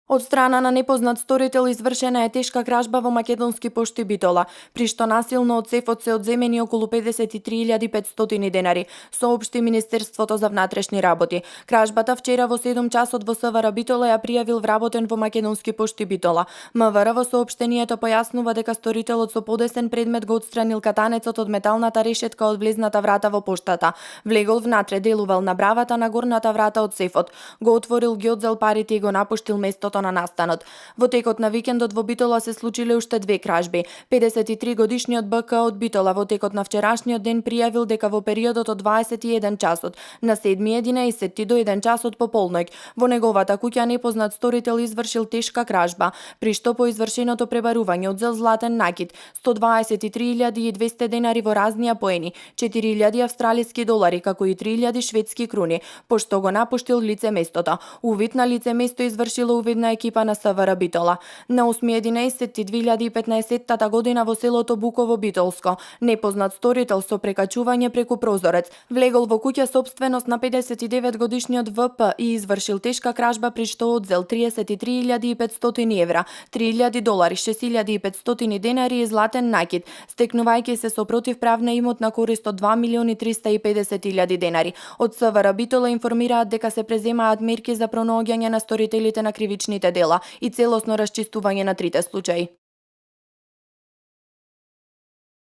Од страна на непознат сторител извршена е тешка кражба во Македонски пошти Битола, при што насилно од сефот се одземени околу 53.500 денари, соопшти Министерството за внатрешни работи. Кражбата вчера во 7 часот во СВР Битола ја пријавил вработен во Македонски пошти Битола. МВР во соопштението појаснува дека сторителот со подесен предмет го отстранил катанецот од металната решетка од влезната врата во поштата. Влегол внатре, делувал на бравата на горната врата од сефот, го отворил, ги одзел парите и го напуштил местото на настанот. Во текот на викендот во Битола се случиле уште две кражби. 53-годишниот БК од Битола во текот на вчерашниот ден пријавил дека во периодот од 21 часот на 7.11 до 1 часот пополноќ во неговата куќа непознат сторител извршил тешка кражба, при што по извршеното пребарување одзел златен накид, 123.200 денари во разни апоени, 4.000 австралиски долари, како и 3.000 шведски круни, пошто го напуштил лице местото. Увид на лице место извршила увидна екипа на СВР Битола. На 8.11.2015 година во селото Буково Битолско, непознат сторител со прекачување преку прозорец влегол во куќа собственост на 59-годишниот ВП и извршил тешка кражба, при што одзел 33.500 евра, 3.000 долари, 6.500 денари и златен накид, стекнувајќи се со противправна имотна корист од 2.350.000 денари. Од СВР Битола информираат дека се преземаат мерки за пронаоѓање на сторителите на кривичните дела и целосно расчистување на трите случаи.